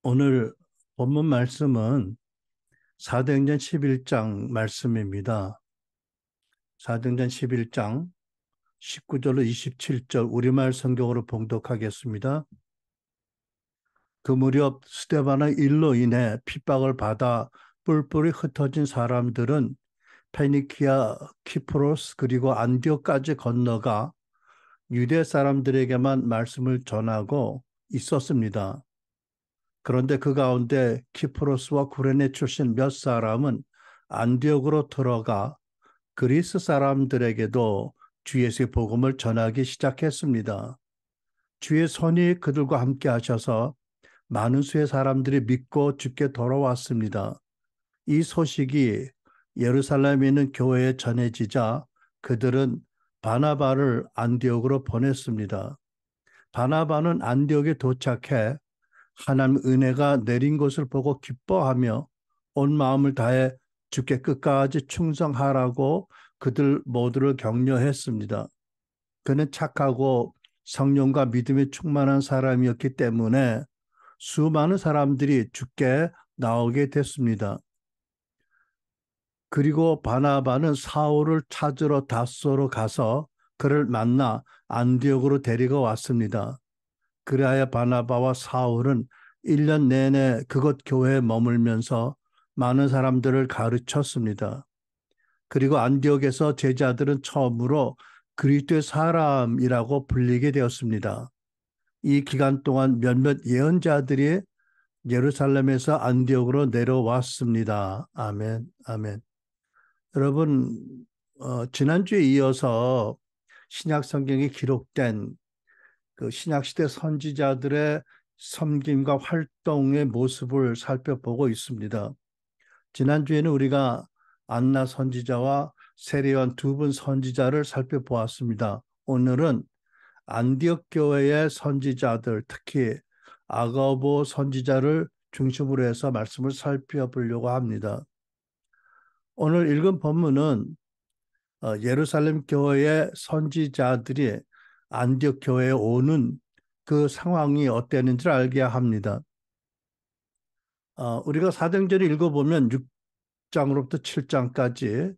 오늘 본문 말씀은 사도행전 11장 말씀입니다. 사도행전 11장 19절로 27절 우리말 성경으로 봉독하겠습니다. 그 무렵 스데반의 일로 인해 핍박을 받아 뿔뿔이 흩어진 사람들은 페니키아, 키프로스 그리고 안디옥까지 건너가 유대 사람들에게만 말씀을 전하고 있었습니다. 그런데 그 가운데 키프로스와 구레네 출신 몇 사람은 안디옥으로 들어가 그리스 사람들에게도 주 예수의 복음을 전하기 시작했습니다. 주의 손이 그들과 함께 하셔서 많은 수의 사람들이 믿고 주께 돌아왔습니다. 이 소식이 예루살렘에 있는 교회에 전해지자 그들은 바나바를 안디옥으로 보냈습니다. 바나바는 안디옥에 도착해 하나님 은혜가 내린 것을 보고 기뻐하며 온 마음을 다해 주께 끝까지 충성하라고 그들 모두를 격려했습니다. 그는 착하고 성령과 믿음에 충만한 사람이었기 때문에 수많은 사람들이 주께 나오게 됐습니다. 그리고 바나바는 사울을 찾으러 닷소로 가서 그를 만나 안디옥으로 데리고 왔습니다. 그리하여 바나바와 사울은 1년 내내 그곳 교회에 머물면서 많은 사람들을 가르쳤습니다. 그리고 안디옥에서 제자들은 처음으로 그리스도의 사람이라고 불리게 되었습니다. 이 기간 동안 몇몇 예언자들이 예루살렘에서 안디옥으로 내려왔습니다. 아멘, 아멘. 여러분, 지난주에 이어서 신약 성경에 기록된 그 신약시대 선지자들의 섬김과 활동의 모습을 살펴보고 있습니다. 지난주에는 우리가 안나 선지자와 세례요한 두 분 선지자를 살펴보았습니다. 오늘은 안디옥 교회의 선지자들, 특히 아가보 선지자를 중심으로 해서 말씀을 살펴보려고 합니다. 오늘 읽은 본문은 예루살렘 교회의 선지자들이 안디옥 교회에 오는 그 상황이 어땠는지를 알게 합니다. 우리가 사도행전을 읽어보면 6장으로부터 7장까지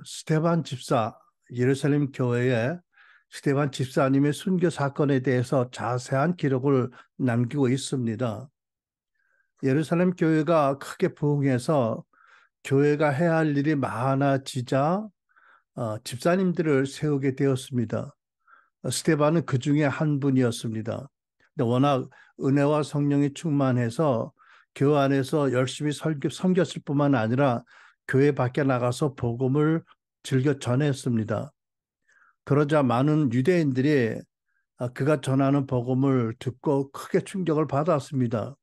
스데반 집사, 예루살렘 교회의 스데반 집사님의 순교 사건에 대해서 자세한 기록을 남기고 있습니다. 예루살렘 교회가 크게 부흥해서 교회가 해야 할 일이 많아지자 집사님들을 세우게 되었습니다. 스데반은 그 중에 한 분이었습니다. 근데 워낙 은혜와 성령이 충만해서 교회 안에서 열심히 섬겼을 뿐만 아니라 교회 밖에 나가서 복음을 즐겨 전했습니다. 그러자 많은 유대인들이 그가 전하는 복음을 듣고 크게 충격을 받았습니다.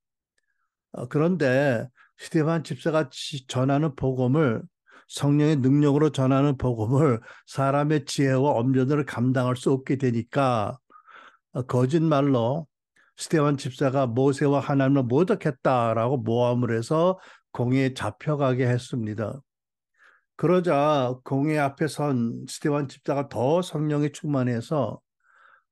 그런데 스데반 집사가 전하는 복음을 성령의 능력으로 전하는 복음을 사람의 지혜와 엄연으로 감당할 수 없게 되니까 거짓말로 스데반 집사가 모세와 하나님을 모독했다라고 모함을 해서 공회에 잡혀가게 했습니다. 그러자 공회 앞에 선 스데반 집사가 더 성령에 충만해서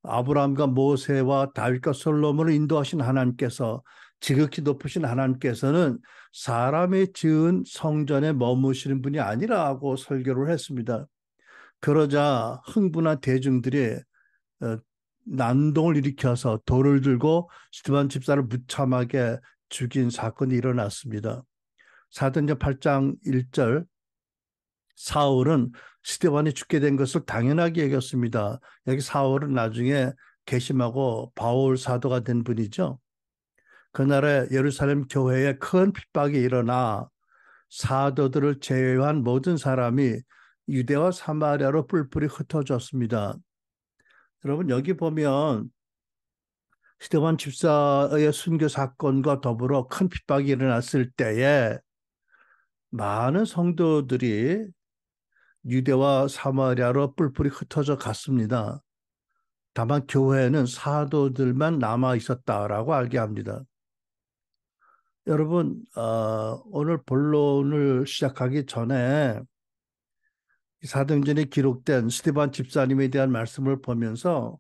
아브라함과 모세와 다윗과 솔로몬을 인도하신 하나님께서 지극히 높으신 하나님께서는 사람의 지은 성전에 머무시는 분이 아니라고 설교를 했습니다. 그러자 흥분한 대중들이 어, 난동을 일으켜서 돌을 들고 스데반 집사를 무참하게 죽인 사건이 일어났습니다. 사도행전 8장 1절 사울은 스데반이 죽게 된 것을 당연하게 여겼습니다. 여기 사울은 나중에 개심하고 바울 사도가 된 분이죠. 그날에 예루살렘 교회에 큰 핍박이 일어나 사도들을 제외한 모든 사람이 유대와 사마리아로 뿔뿔이 흩어졌습니다. 여러분 여기 보면 스데반 집사의 순교 사건과 더불어 큰 핍박이 일어났을 때에 많은 성도들이 유대와 사마리아로 뿔뿔이 흩어져 갔습니다. 다만 교회에는 사도들만 남아 있었다라고 알게 합니다. 여러분, 오늘 본론을 시작하기 전에 사도행전에 기록된 스데반 집사님에 대한 말씀을 보면서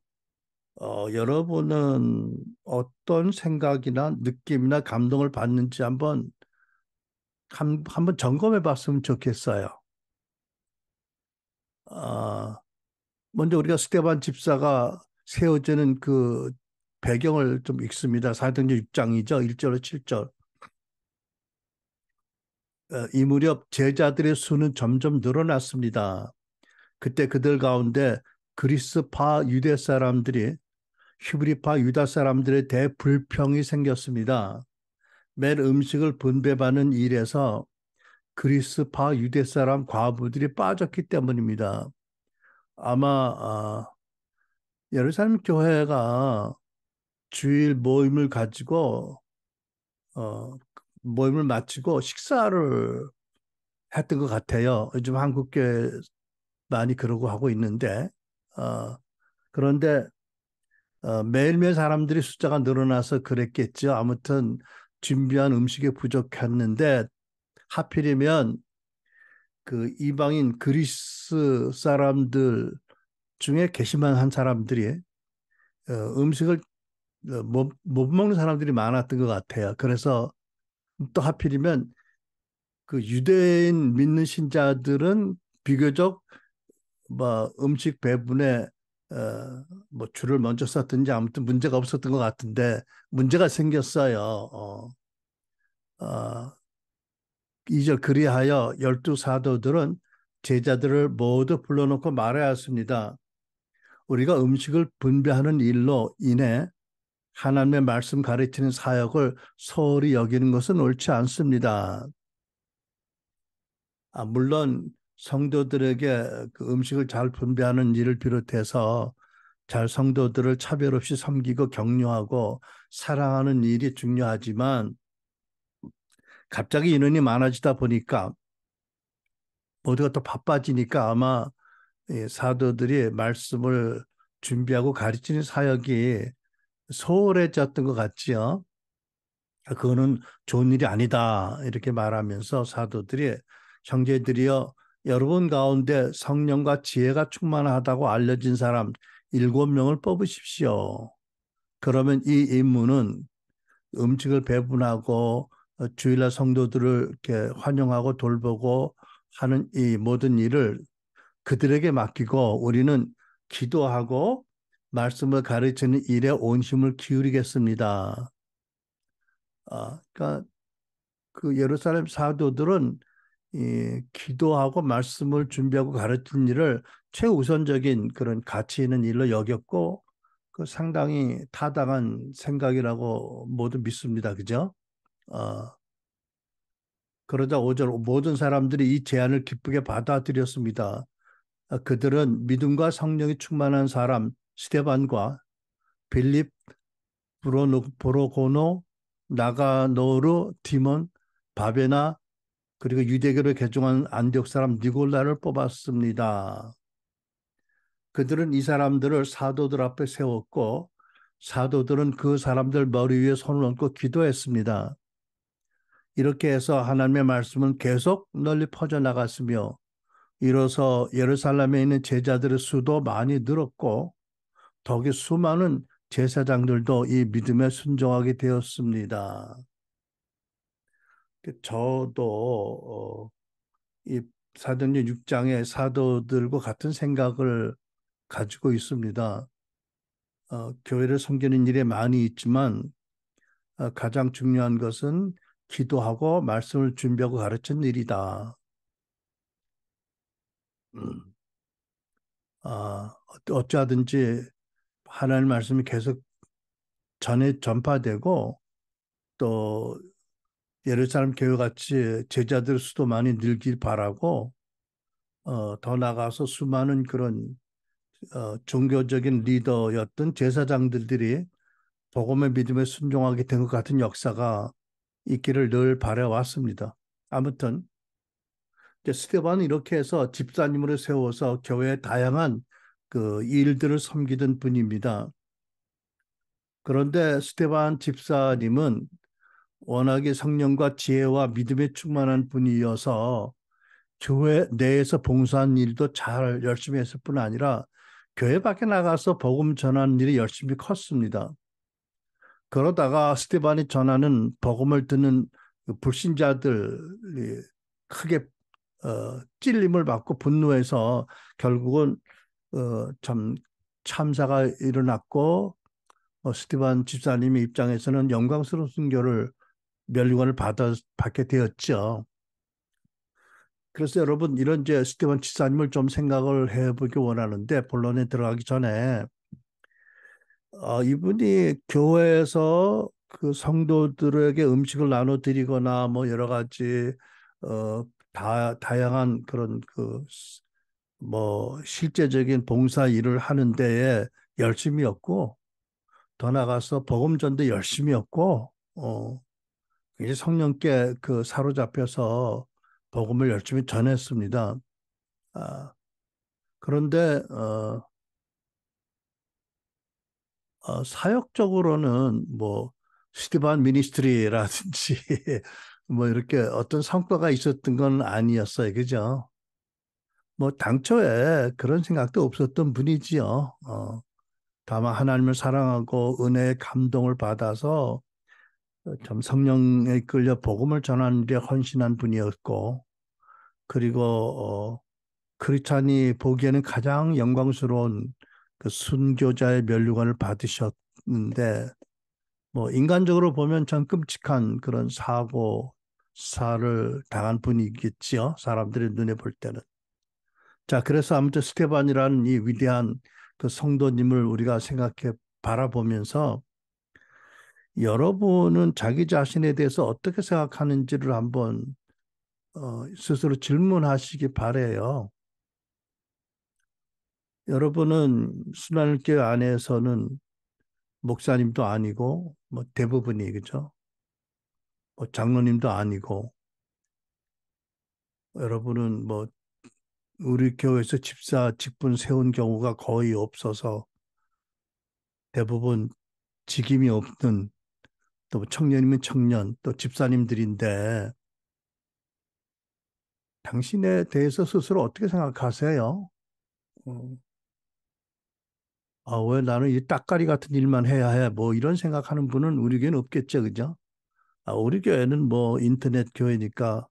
여러분은 어떤 생각이나 느낌이나 감동을 받는지 한번 점검해 봤으면 좋겠어요. 어, 먼저 우리가 스테반 집사가 세워지는 그 배경을 좀 읽습니다. 사도행전 6장이죠. 1절로 7절. 이 무렵 제자들의 수는 점점 늘어났습니다. 그때 그들 가운데 그리스파 유대 사람들이 히브리파 유다 사람들에 대해 불평이 생겼습니다. 매일 음식을 분배받는 일에서 그리스파 유대 사람 과부들이 빠졌기 때문입니다. 아마 예루살렘 교회가 주일 모임을 가지고 어, 모임을 마치고 식사를 했던 것 같아요. 요즘 한국교회 많이 그러고 하고 있는데 어, 그런데 매일매일 사람들이 숫자가 늘어나서 그랬겠죠. 아무튼 준비한 음식이 부족했는데 하필이면 그 이방인 그리스 사람들 중에 게시만 한 사람들이 음식을 못 먹는 사람들이 많았던 것 같아요. 그래서 또 하필이면 그 유대인 믿는 신자들은 비교적 뭐 음식 배분에 뭐 줄을 먼저 섰든지 아무튼 문제가 없었던 것 같은데 문제가 생겼어요. 어, 2절 그리하여 열두 사도들은 제자들을 모두 불러놓고 말하였습니다. 우리가 음식을 분배하는 일로 인해 하나님의 말씀 가르치는 사역을 소홀히 여기는 것은 옳지 않습니다. 물론 성도들에게 그 음식을 잘 분배하는 일을 비롯해서 잘 성도들을 차별 없이 섬기고 격려하고 사랑하는 일이 중요하지만 갑자기 인원이 많아지다 보니까 모두가 또 바빠지니까 아마 이 사도들이 말씀을 준비하고 가르치는 사역이 소홀해졌던 것 같지요. 그거는 좋은 일이 아니다. 이렇게 말하면서 사도들이 형제들이여 여러분 가운데 성령과 지혜가 충만하다고 알려진 사람 7명을 뽑으십시오. 그러면 이 임무는 음식을 배분하고 주일날 성도들을 이렇게 환영하고 돌보고 하는 이 모든 일을 그들에게 맡기고 우리는 기도하고 말씀을 가르치는 일에 온 힘을 기울이겠습니다. 그러니까 그 예루살렘 사도들은 이 기도하고 말씀을 준비하고 가르치는 일을 최우선적인 그런 가치 있는 일로 여겼고 그 상당히 타당한 생각이라고 모두 믿습니다. 그죠? 어, 그러자 5절 모든 사람들이 이 제안을 기쁘게 받아들였습니다. 그들은 믿음과 성령이 충만한 사람 스테반과 빌립, 브로고노, 나가노르, 디몬, 바베나 그리고 유대교를 개종한 안디옥 사람 니골라를 뽑았습니다. 그들은 이 사람들을 사도들 앞에 세웠고 사도들은 그 사람들 머리 위에 손을 얹고 기도했습니다. 이렇게 해서 하나님의 말씀은 계속 널리 퍼져나갔으며 이로써 예루살렘에 있는 제자들의 수도 많이 늘었고 더욱이 수많은 제사장들도 이 믿음에 순종하게 되었습니다. 저도 이 사도행전 6장의 사도들과 같은 생각을 가지고 있습니다. 교회를 섬기는 일에 많이 있지만 가장 중요한 것은 기도하고 말씀을 준비하고 가르치는 일이다. 어찌하든지 하나님의 말씀이 계속 전파되고 또 예루살렘 교회 같이 제자들 수도 많이 늘길 바라고 더 나아가서 수많은 그런 종교적인 리더였던 제사장들이 복음의 믿음에 순종하게 된 것 같은 역사가 있기를 늘 바라왔습니다. 아무튼 스테반은 이렇게 해서 집사님으로 세워서 교회의 다양한 그 일들을 섬기던 분입니다. 그런데 스테반 집사님은 워낙에 성령과 지혜와 믿음에 충만한 분이어서 교회 내에서 봉사한 일도 잘 열심히 했을 뿐 아니라 교회 밖에 나가서 복음 전하는 일이 열심히 컸습니다. 그러다가 스테반이 전하는 복음을 듣는 그 불신자들이 크게 찔림을 받고 분노해서 결국은 참 참사가 일어났고 스테반 집사님의 입장에서는 영광스러운 순교를 면류관을 받게 되었죠. 그래서 여러분 이런 이제 스테반 집사님을 좀 생각을 해보기 원하는데 본론에 들어가기 전에 이분이 교회에서 그 성도들에게 음식을 나눠드리거나 뭐 여러 가지 다양한 그런 그 뭐 실제적인 봉사 일을 하는 데에 열심이었고 더 나가서 복음전도 열심이었고 이제 성령께 그 사로잡혀서 복음을 열심히 전했습니다. 아, 그런데 사역적으로는 뭐 스티반 미니스트리라든지 뭐 이렇게 어떤 성과가 있었던 건 아니었어요. 그죠? 뭐 당초에 그런 생각도 없었던 분이지요. 다만 하나님을 사랑하고 은혜의 감동을 받아서 참 성령에 끌려 복음을 전하는 데 헌신한 분이었고 그리고 크리스찬이 보기에는 가장 영광스러운 그 순교자의 면류관을 받으셨는데 뭐 인간적으로 보면 참 끔찍한 그런 사고사를 당한 분이겠지요. 사람들의 눈에 볼 때는. 자, 그래서 아무튼 스테반이라는 이 위대한 그 성도님을 우리가 생각해 바라보면서 여러분은 자기 자신에 대해서 어떻게 생각하는지를 한번 스스로 질문하시기 바래요. 여러분은 순환교회 안에서는 목사님도 아니고 뭐 대부분이 그죠? 뭐 장로님도 아니고 여러분은 뭐 우리 교회에서 집사 직분 세운 경우가 거의 없어서 대부분 직임이 없는 또 청년이면 청년 또 집사님들인데 당신에 대해서 스스로 어떻게 생각하세요? 어, 왜 나는 이 따까리 같은 일만 해야 해? 뭐 이런 생각하는 분은 우리 교회는 없겠죠, 그죠? 우리 교회는 뭐 인터넷 교회니까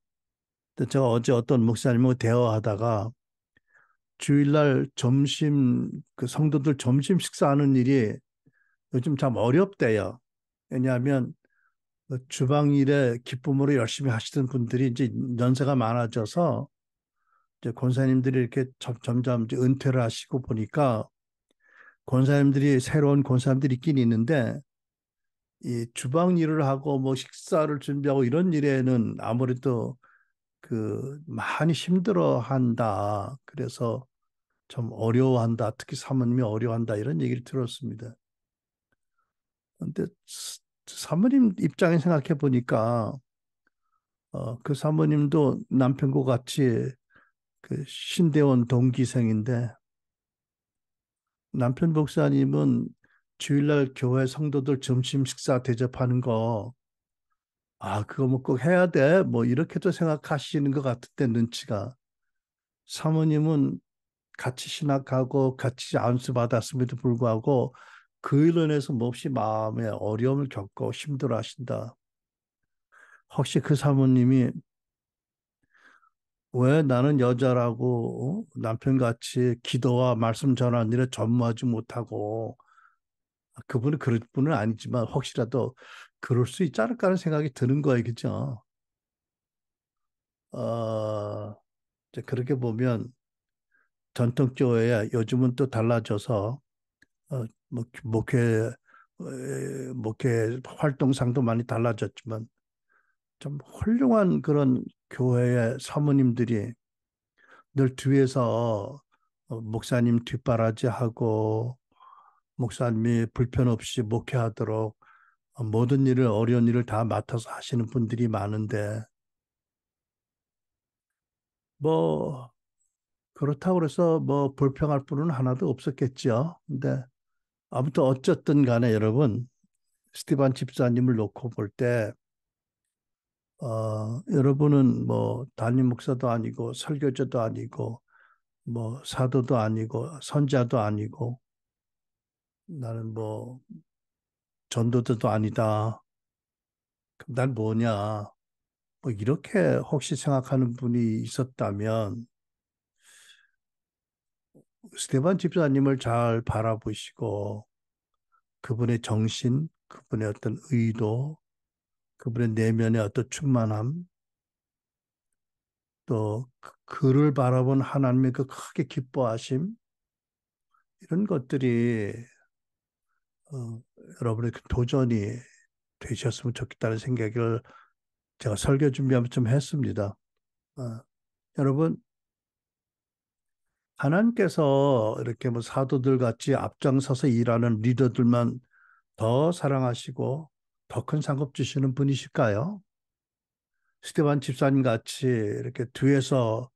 또 제가 어제 어떤 목사님하고 대화하다가 주일날 점심 그 성도들 점심 식사하는 일이 요즘 참 어렵대요. 왜냐하면 그 주방 일에 기쁨으로 열심히 하시던 분들이 이제 연세가 많아져서 이제 권사님들이 이렇게 점점 이제 은퇴를 하시고 보니까 권사님들이 새로운 권사님들이 있긴 있는데 이 주방 일을 하고 뭐 식사를 준비하고 이런 일에는 아무래도 그 많이 힘들어 한다. 그래서 좀 어려워한다. 특히 사모님이 어려워한다. 이런 얘기를 들었습니다. 근데 사모님 입장에 생각해 보니까 그 사모님도 남편과 같이 그 신대원 동기생인데 남편 목사님은 주일날 교회 성도들 점심 식사 대접하는 거 그거 뭐 꼭 해야 돼. 뭐 이렇게도 생각하시는 것 같은데 눈치가 사모님은 같이 신학하고 같이 안수 받았음에도 불구하고 그 일로 인해서 몹시 마음에 어려움을 겪고 힘들어 하신다. 혹시 그 사모님이 왜 나는 여자라고 남편같이 기도와 말씀 전하는 일에 전무하지 못하고 그분은 그럴 분은 아니지만 혹시라도 그럴 수 있지 않을까 하는 생각이 드는 거예요. 그죠? 이제 그렇게 보면 전통교회야 요즘은 또 달라져서 뭐 목회 활동상도 많이 달라졌지만 좀 훌륭한 그런 교회의 사모님들이 늘 뒤에서 목사님 뒷바라지하고 목사님이 불편 없이 목회하도록 모든 일을 어려운 일을 다 맡아서 하시는 분들이 많은데 뭐 그렇다고 해서 뭐 불평할 분은 하나도 없었겠죠. 근데 아무튼 어쨌든 간에 여러분 스티반 집사님을 놓고 볼 때 여러분은 뭐 담임 목사도 아니고 설교자도 아니고 뭐 사도도 아니고 선자도 아니고 나는 뭐 전도자도 아니다. 그럼 난 뭐냐? 뭐 이렇게 혹시 생각하는 분이 있었다면 스테반 집사님을 잘 바라보시고 그분의 정신, 그분의 어떤 의도, 그분의 내면의 어떤 충만함, 또 그를 바라본 하나님의 그 크게 기뻐하심 이런 것들이 여러분의 그 도전이 되셨으면 좋겠다는 생각을 제가 설교 준비하면서 좀 했습니다. 어, 여러분 하나님께서 이렇게 뭐 사도들 같이 앞장서서 일하는 리더들만 더 사랑하시고 더 큰 상급 주시는 분이실까요? 스테반 집사님 같이 이렇게 뒤에서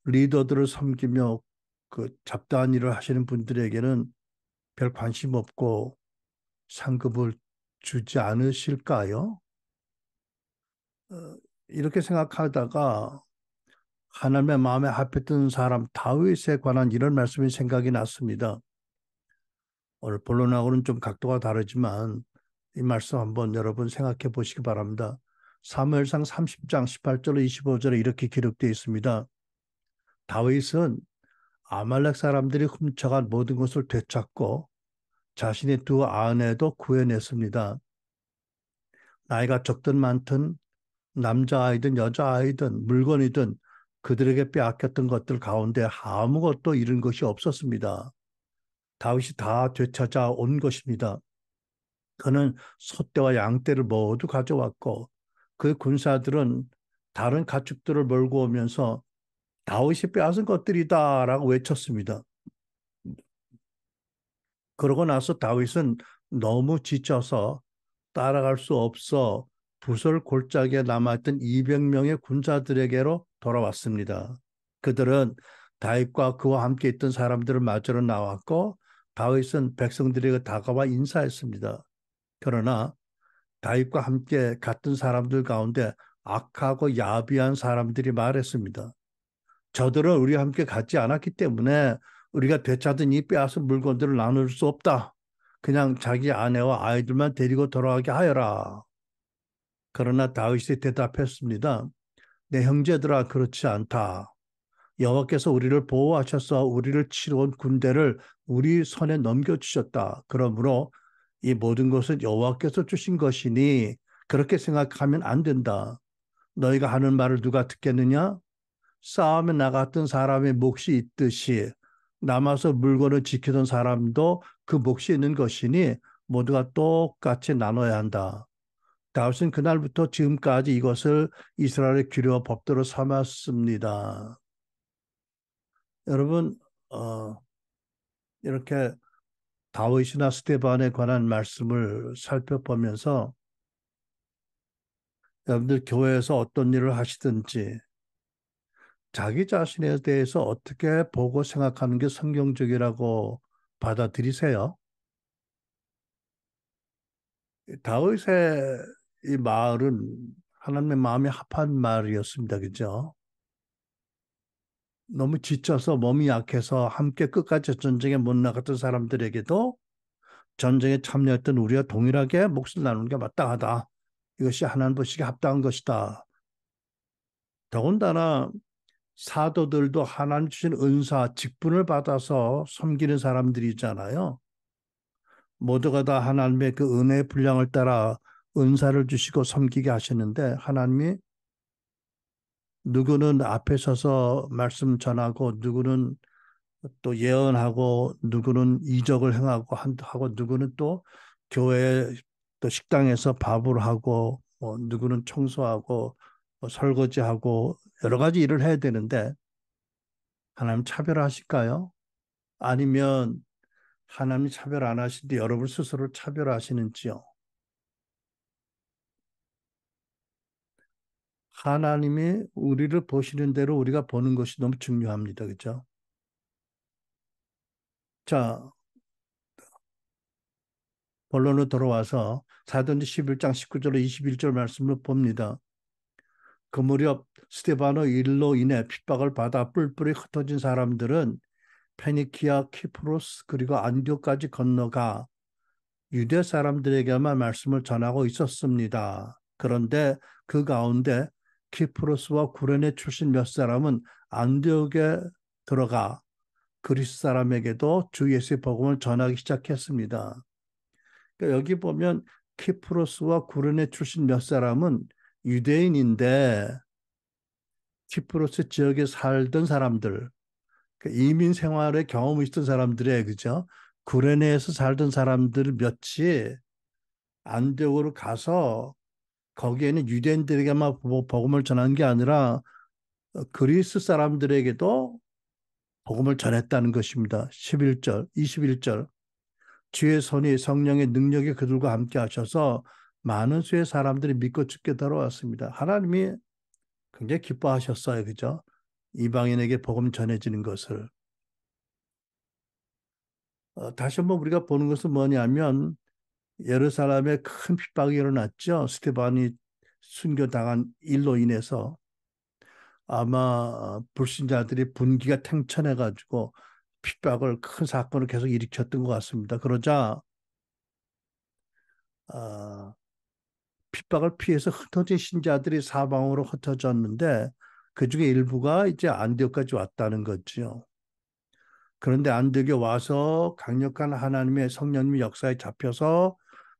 리더들을 섬기며 그 잡다한 일을 하시는 분들에게는 별 관심 없고 상급을 주지 않으실까요? 어, 이렇게 생각하다가 하나님의 마음에 합했던 사람 다윗에 관한 이런 말씀이 생각이 났습니다. 오늘 본론하고는 좀 각도가 다르지만 이 말씀 한번 여러분 생각해 보시기 바랍니다. 사무엘상 30장 18절 25절에 이렇게 기록되어 있습니다. 다윗은 아말렉 사람들이 훔쳐간 모든 것을 되찾고 자신의 두 아내도 구해냈습니다. 나이가 적든 많든 남자아이든 여자아이든 물건이든 그들에게 빼앗겼던 것들 가운데 아무것도 잃은 것이 없었습니다. 다윗이 다 되찾아 온 것입니다. 그는 소떼와 양떼를 모두 가져왔고 그 군사들은 다른 가축들을 몰고 오면서 다윗이 빼앗은 것들이다라고 외쳤습니다. 그러고 나서 다윗은 너무 지쳐서 따라갈 수 없어 부설 골짜기에 남아있던 200명의 군사들에게로 돌아왔습니다. 그들은 다윗과 그와 함께 있던 사람들을 맞으러 나왔고 다윗은 백성들에게 다가와 인사했습니다. 그러나 다윗과 함께 갔던 사람들 가운데 악하고 야비한 사람들이 말했습니다. 저들은 우리와 함께 같지 않았기 때문에 우리가 되찾은 이 빼앗은 물건들을 나눌 수 없다. 그냥 자기 아내와 아이들만 데리고 돌아가게 하여라. 그러나 다윗이 대답했습니다. 내 형제들아 그렇지 않다. 여호와께서 우리를 보호하셔서 우리를 치러 온 군대를 우리 손에 넘겨주셨다. 그러므로 이 모든 것은 여호와께서 주신 것이니 그렇게 생각하면 안 된다. 너희가 하는 말을 누가 듣겠느냐? 싸움에 나갔던 사람의 몫이 있듯이 남아서 물건을 지키던 사람도 그 몫이 있는 것이니 모두가 똑같이 나눠야 한다. 다윗은 그날부터 지금까지 이것을 이스라엘의 규례와 법도로 삼았습니다. 여러분, 어, 이렇게 다윗이나 스테반에 관한 말씀을 살펴보면서 여러분들 교회에서 어떤 일을 하시든지 자기 자신에 대해서 어떻게 보고 생각하는 게 성경적이라고 받아들이세요? 다윗의 이 말은 하나님의 마음에 합한 말이었습니다. 그죠? 너무 지쳐서 몸이 약해서 함께 끝까지 전쟁에 못 나갔던 사람들에게도 전쟁에 참여했던 우리와 동일하게 몫을 나누는 게 마땅하다. 이것이 하나님 보시기에 합당한 것이다. 더군다나 사도들도 하나님 주신 은사, 직분을 받아서 섬기는 사람들이잖아요. 모두가 다 하나님의 그 은혜의 분량을 따라 은사를 주시고 섬기게 하시는데 하나님이 누구는 앞에 서서 말씀 전하고 누구는 또 예언하고 누구는 이적을 행하고 하고 누구는 또 교회 또 식당에서 밥을 하고 뭐 누구는 청소하고 뭐 설거지하고 여러 가지 일을 해야 되는데 하나님 차별하실까요? 아니면 하나님 차별 안 하시는데 여러분 스스로 차별하시는지요? 하나님이 우리를 보시는 대로 우리가 보는 것이 너무 중요합니다. 그죠? 자, 본론으로 돌아와서 사도행전 11장 19절 21절 말씀을 봅니다. 그 무렵 스테바노 일로 인해 핍박을 받아 뿔뿔이 흩어진 사람들은 페니키아, 키프로스 그리고 안디오까지 건너가 유대 사람들에게만 말씀을 전하고 있었습니다. 그런데 그 가운데 키프로스와 구레네 출신 몇 사람은 안디옥에 들어가 그리스 사람에게도 주 예수의 복음을 전하기 시작했습니다. 그러니까 여기 보면 키프로스와 구레네 출신 몇 사람은 유대인인데 키프로스 지역에 살던 사람들, 이민 생활의 경험이 있던 사람들의 그죠? 구레네에서 살던 사람들 몇이 안디옥으로 가서 거기에는 유대인들에게만 복음을 전한 게 아니라 그리스 사람들에게도 복음을 전했다는 것입니다. 11절, 21절. 주의 손이 성령의 능력이 그들과 함께 하셔서 많은 수의 사람들이 믿고 죽게 들어왔습니다. 하나님이 굉장히 기뻐하셨어요. 그죠? 이방인에게 복음 전해지는 것을. 다시 한번 우리가 보는 것은 뭐냐면 예루살렘에 큰 핍박이 일어났죠. 스테반이 순교당한 일로 인해서 아마 불신자들이 분기가 탱천해가지고 핍박을 큰 사건을 계속 일으켰던 것 같습니다. 그러자 어, 핍박을 피해서 흩어진 신자들이 사방으로 흩어졌는데 그 중에 일부가 이제 안디옥까지 왔다는 거죠. 그런데 안디옥에 와서 강력한 하나님의 성령님의 역사에 잡혀서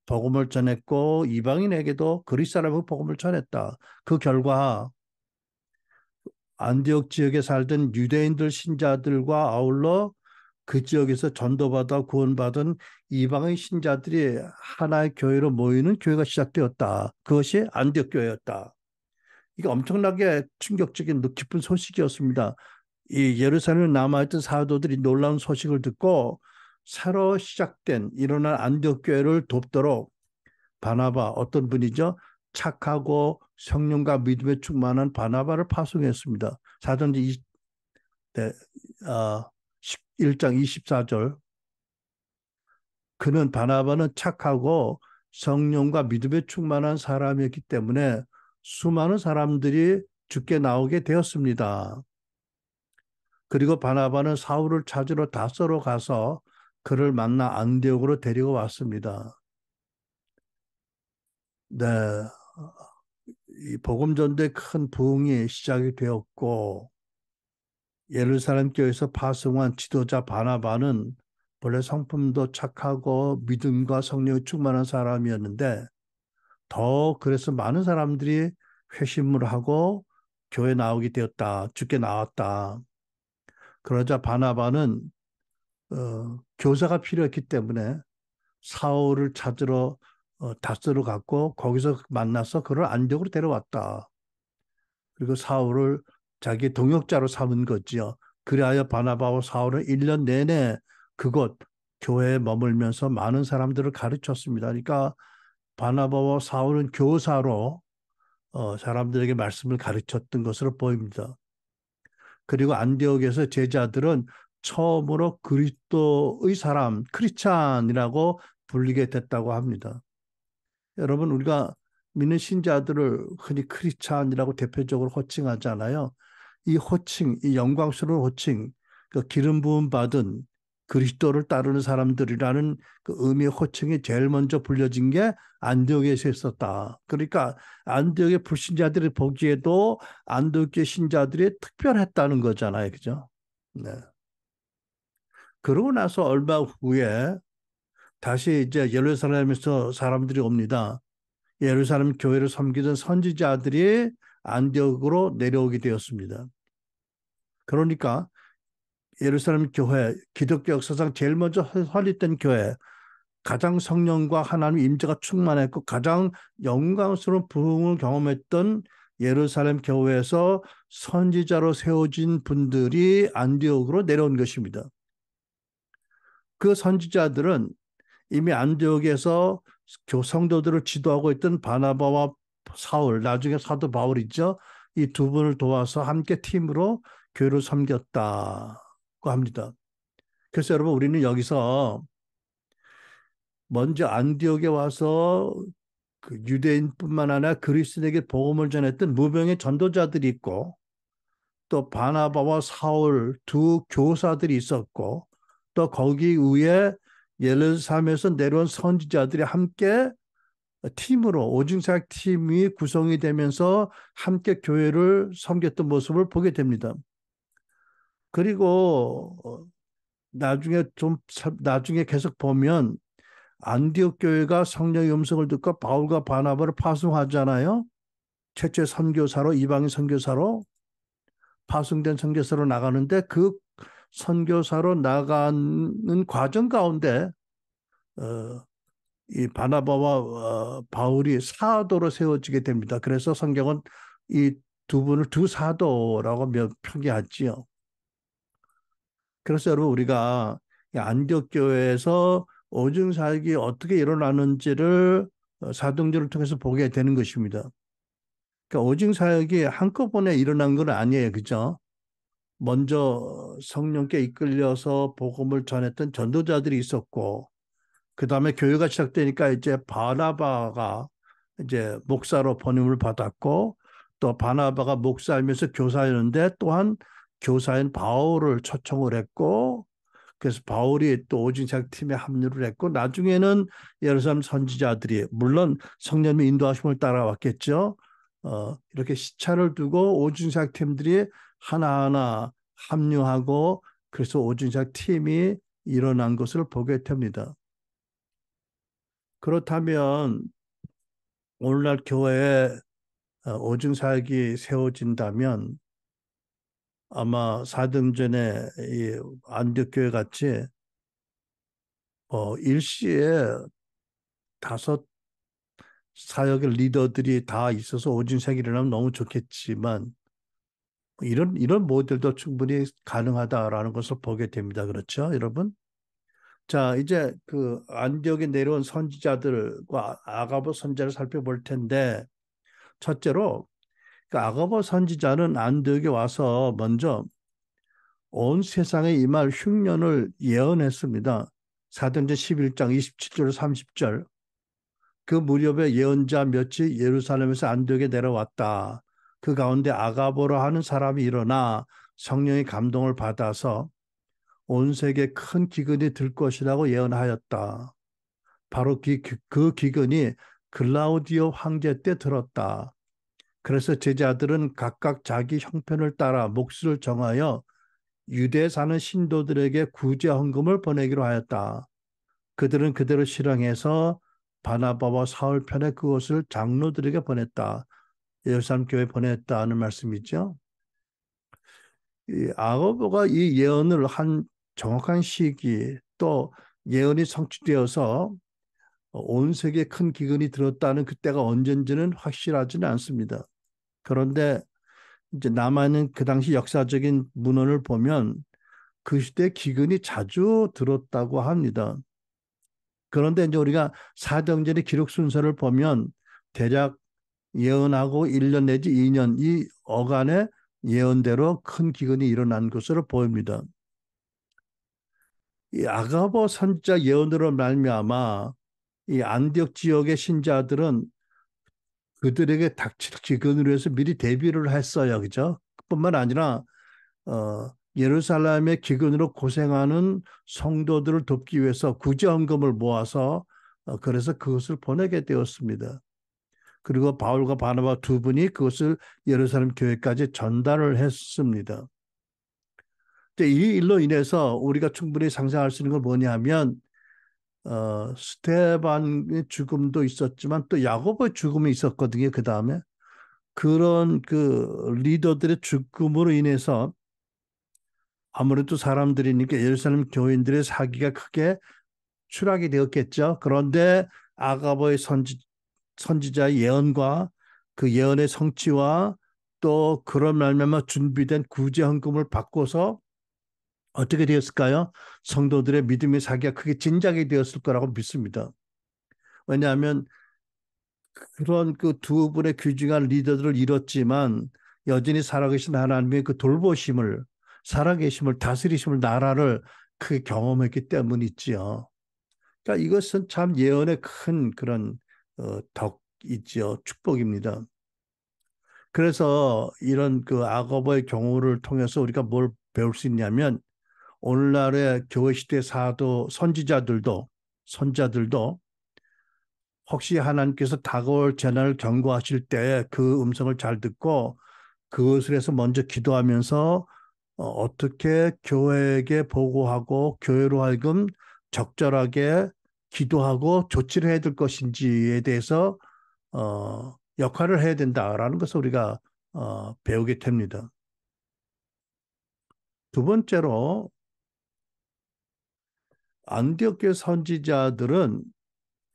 복음을 전했고 이방인에게도 그리스 사람의 복음을 전했다. 그 결과 안디옥 지역에 살던 유대인들 신자들과 아울러 그 지역에서 전도받아 구원받은 이방의 신자들이 하나의 교회로 모이는 교회가 시작되었다. 그것이 안디옥 교회였다. 이게 엄청나게 충격적인 깊은 소식이었습니다. 이 예루살렘에 남아있던 사도들이 놀라운 소식을 듣고 새로 시작된 일어난 안디옥 교회를 돕도록 바나바 어떤 분이죠? 착하고 성령과 믿음에 충만한 바나바를 파송했습니다. 사도행전 네, 1장 24절. 그는 바나바는 착하고 성령과 믿음에 충만한 사람이었기 때문에 수많은 사람들이 죽게 나오게 되었습니다. 그리고 바나바는 사울을 찾으러 다서로 가서 그를 만나 안디옥으로 데리고 왔습니다. 네, 이 복음 전도의 큰 부흥이 시작이 되었고 예루살렘 교회에서 파송한 지도자 바나바는 원래 성품도 착하고 믿음과 성령이 충만한 사람이었는데 더 그래서 많은 사람들이 회심을 하고 교회 나오게 되었다. 죽게 나왔다. 그러자 바나바는 교사가 필요했기 때문에 사울을 찾으러 다스로 갔고 거기서 만나서 그를 안디옥으로 데려왔다. 그리고 사울을 자기 동역자로 삼은 거지요. 그리하여 바나바와 사울은 1년 내내 그곳 교회에 머물면서 많은 사람들을 가르쳤습니다. 그러니까 바나바와 사울은 교사로 사람들에게 말씀을 가르쳤던 것으로 보입니다. 그리고 안디옥에서 제자들은 처음으로 그리스도의 사람, 크리스찬이라고 불리게 됐다고 합니다. 여러분, 우리가 믿는 신자들을 흔히 크리스찬이라고 대표적으로 호칭하잖아요. 이 호칭, 이 영광스러운 호칭, 그 기름 부음 받은 그리스도를 따르는 사람들이라는 그 의미의 호칭이 제일 먼저 불려진 게 안디옥에서 있었다. 그러니까 안디옥의 불신자들이 보기에도 안디옥의 신자들이 특별했다는 거잖아요. 그죠? 네. 그러고 나서 얼마 후에 다시 이제 예루살렘에서 사람들이 옵니다. 예루살렘 교회를 섬기던 선지자들이 안디옥으로 내려오게 되었습니다. 그러니까 예루살렘 교회, 기독교 역사상 제일 먼저 설립된 교회, 가장 성령과 하나님 임재가 충만했고 가장 영광스러운 부흥을 경험했던 예루살렘 교회에서 선지자로 세워진 분들이 안디옥으로 내려온 것입니다. 그 선지자들은 이미 안디옥에서 성도들을 지도하고 있던 바나바와 사울, 나중에 사도 바울이죠. 이 두 분을 도와서 함께 팀으로 교회를 섬겼다고 합니다. 그래서 여러분 우리는 여기서 먼저 안디옥에 와서 그 유대인뿐만 아니라 그리스도인에게 복음을 전했던 무병의 전도자들이 있고 또 바나바와 사울 두 교사들이 있었고 또 거기 위에 예루살렘에서 내려온 선지자들이 함께 팀으로 오중사역 팀이 구성이 되면서 함께 교회를 섬겼던 모습을 보게 됩니다. 그리고 나중에 계속 보면 안디옥 교회가 성령의 음성을 듣고 바울과 바나바를 파송하잖아요. 최초의 선교사로 이방인 선교사로 파송된 선교사로 나가는데 그 선교사로 나가는 과정 가운데 어, 이 바나바와 바울이 사도로 세워지게 됩니다. 그래서 성경은 이 두 분을 두 사도라고 표기하지요. 그래서 여러분 우리가 안디옥 교회에서 오중사역이 어떻게 일어나는지를 사도행전을 통해서 보게 되는 것입니다. 그러니까 오중사역이 한꺼번에 일어난 건 아니에요. 그죠? 먼저 성령께 이끌려서 복음을 전했던 전도자들이 있었고 그 다음에 교회가 시작되니까 이제 바나바가 이제 목사로 번임을 받았고 또 바나바가 목사이면서 교사였는데 또한 교사인 바울을 초청을 했고 그래서 바울이 또 오징작 팀에 합류를 했고 나중에는 예루살렘 선지자들이 물론 성령의 인도하심을 따라왔겠죠. 이렇게 시차를 두고 오징작 팀들이 하나하나 합류하고 그래서 오징작 팀이 일어난 것을 보게 됩니다. 그렇다면 오늘날 교회에 오중사역이 세워진다면 아마 사등전에 이 안디옥교회 같이 일시에 다섯 사역의 리더들이 다 있어서 오중사역이 일어나면 너무 좋겠지만 이런 모델도 충분히 가능하다라는 것을 보게 됩니다. 그렇죠, 여러분? 자, 이제 그 안디옥에 내려온 선지자들과 아가보 선지자를 살펴볼 텐데 첫째로 그 아가보 선지자는 안디옥에 와서 먼저 온 세상에 임할 흉년을 예언했습니다. 사도행전 11장 27절 30절 그 무렵에 예언자 몇이 예루살렘에서 안디옥에 내려왔다. 그 가운데 아가보라 하는 사람이 일어나 성령의 감동을 받아서 온 세계에 큰 기근이 들 것이라고 예언하였다. 바로 그 기근이 글라우디오 황제 때 들었다. 그래서 제자들은 각각 자기 형편을 따라 몫을 정하여 유대에 사는 신도들에게 구제 헌금을 보내기로 하였다. 그들은 그대로 실행해서 바나바와 사울 편에 그것을 장로들에게 보냈다. 예루살렘 교회에 보냈다는 말씀이죠. 이 아고보가 이 예언을 한 정확한 시기 또 예언이 성취되어서 온 세계에 큰 기근이 들었다는 그때가 언젠지는 확실하지는 않습니다. 그런데 이제 남아있는 그 당시 역사적인 문헌을 보면 그 시대 기근이 자주 들었다고 합니다. 그런데 이제 우리가 사도행전의 기록 순서를 보면 대략 예언하고 1년 내지 2년 이 어간의 예언대로 큰 기근이 일어난 것으로 보입니다. 이 아가보 선지자 예언으로 말미암아 이 안디옥 지역의 신자들은 그들에게 닥칠 기근으로 해서 미리 대비를 했어요. 그죠? 뿐만 아니라 예루살렘의 기근으로 고생하는 성도들을 돕기 위해서 구제헌금을 모아서 그래서 그것을 보내게 되었습니다. 그리고 바울과 바나바 두 분이 그것을 예루살렘 교회까지 전달을 했습니다. 이 일로 인해서 우리가 충분히 상상할 수 있는 건 뭐냐면 스테반의 죽음도 있었지만 또 야고보의 죽음이 있었거든요. 그 다음에 그런 그 리더들의 죽음으로 인해서 아무래도 사람들이니까 예루살렘 교인들의 사기가 크게 추락이 되었겠죠. 그런데 아가보의 선지자의 예언과 그 예언의 성취와 또 그런 말미암아 준비된 구제 헌금을 받고서 어떻게 되었을까요? 성도들의 믿음의 사기가 크게 진작이 되었을 거라고 믿습니다. 왜냐하면 그런 그 두 분의 귀중한 리더들을 잃었지만 여전히 살아계신 하나님의 그 돌보심을 살아계심을 다스리심을 나라를 크게 경험했기 때문이지요. 그러니까 이것은 참 예언의 큰 그런 축복이죠. 축복입니다. 그래서 이런 그 악어버의 경우를 통해서 우리가 뭘 배울 수 있냐면 오늘날의 교회 시대 사도 선지자들도 선자들도 혹시 하나님께서 다가올 재난을 경고하실 때 그 음성을 잘 듣고 그것을 해서 먼저 기도하면서 어떻게 교회에게 보고하고 교회로 하여금 적절하게 기도하고 조치를 해야 될 것인지에 대해서 역할을 해야 된다라는 것을 우리가 배우게 됩니다. 두 번째로 안디옥 선지자들은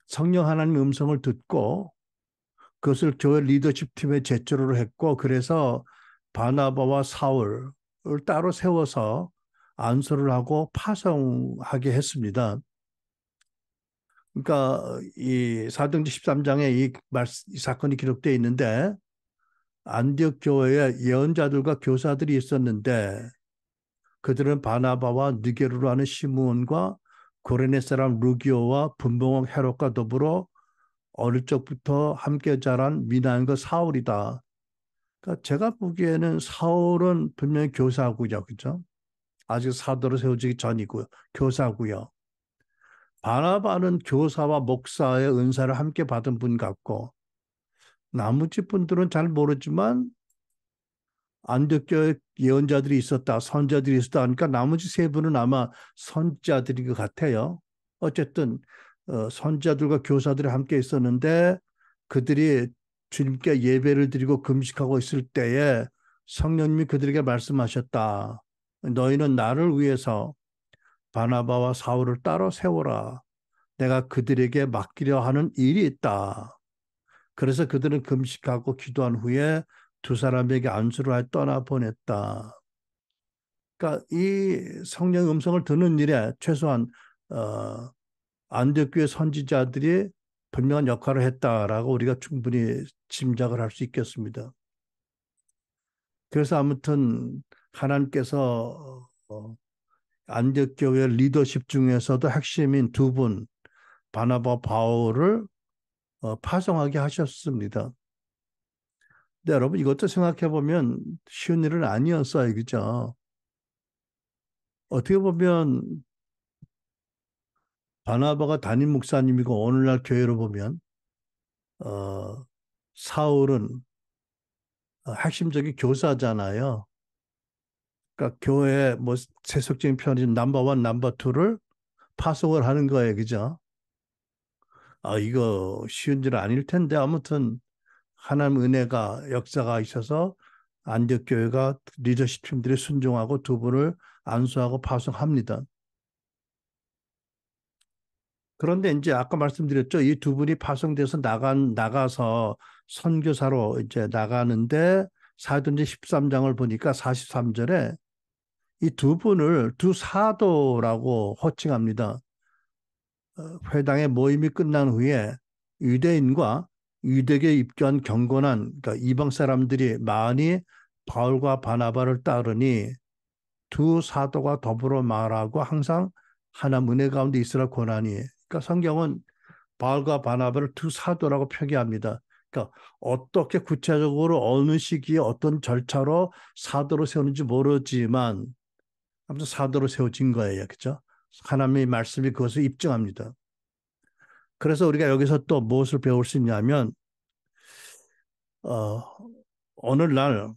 성령 하나님 음성을 듣고 그것을 교회 리더십 팀에 제출을 했고 그래서 바나바와 사울을 따로 세워서 안수를 하고 파송하게 했습니다. 그러니까 이 사도행전 13장에 이 사건이 기록되어 있는데 안디옥 교회에 예언자들과 교사들이 있었는데 그들은 바나바와 느게르로 하는 시므온과 고레네 사람 루기오와 분봉왕 헤롯과 더불어 어릴 적부터 함께 자란 미나인과 사울이다. 그러니까 제가 보기에는 사울은 분명히 교사고요, 그죠? 아직 사도로 세워지기 전이고요, 교사고요. 바나바는 교사와 목사의 은사를 함께 받은 분 같고 나머지 분들은 잘 모르지만 안디옥교회 예언자들이 있었다, 선자들이 있었다 하니까 나머지 세 분은 아마 선자들인 것 같아요. 어쨌든 선자들과 교사들이 함께 있었는데 그들이 주님께 예배를 드리고 금식하고 있을 때에 성령님이 그들에게 말씀하셨다. 너희는 나를 위해서 바나바와 사울을 따로 세워라. 내가 그들에게 맡기려 하는 일이 있다. 그래서 그들은 금식하고 기도한 후에 두 사람에게 안수를 하여 떠나 보냈다. 그러니까 이 성령의 음성을 듣는 일에 최소한 어, 안디옥교회 선지자들이 분명한 역할을 했다라고 우리가 충분히 짐작을 할 수 있겠습니다. 그래서 아무튼 하나님께서 안디옥교회 리더십 중에서도 핵심인 두 분, 바나바 바울을 파송하게 하셨습니다. 근데 여러분 이것도 생각해 보면 쉬운 일은 아니었어요, 그죠? 어떻게 보면 바나바가 담임 목사님이고 오늘날 교회로 보면 어, 사울은 핵심적인 교사잖아요. 그러니까 교회 뭐 세속적인 편이 넘버 원, 넘버 투를 파송을 하는 거예요, 그죠? 이거 쉬운 일 아닐 텐데 아무튼 하나님 은혜가 역사가 있어서 안디옥 교회가 리더십 팀들이 순종하고 두 분을 안수하고 파송합니다. 그런데 이제 아까 말씀드렸죠. 이 두 분이 파송돼서 나가서 선교사로 이제 나가는데 사도행전 13장을 보니까 43절에 이 두 분을 두 사도라고 호칭합니다. 회당의 모임이 끝난 후에 유대인과 유대교에 입교한 경건한 그러니까 이방 사람들이 많이 바울과 바나바를 따르니 두 사도가 더불어 말하고 항상 하나 은혜 가운데 있으라 권하니 그러니까 성경은 바울과 바나바를 두 사도라고 표기합니다. 그러니까 어떻게 구체적으로 어느 시기에 어떤 절차로 사도로 세우는지 모르지만 아무튼 사도로 세워진 거예요. 그렇죠? 하나님의 말씀이 그것을 입증합니다. 그래서 우리가 여기서 또 무엇을 배울 수 있냐면 어, 오늘날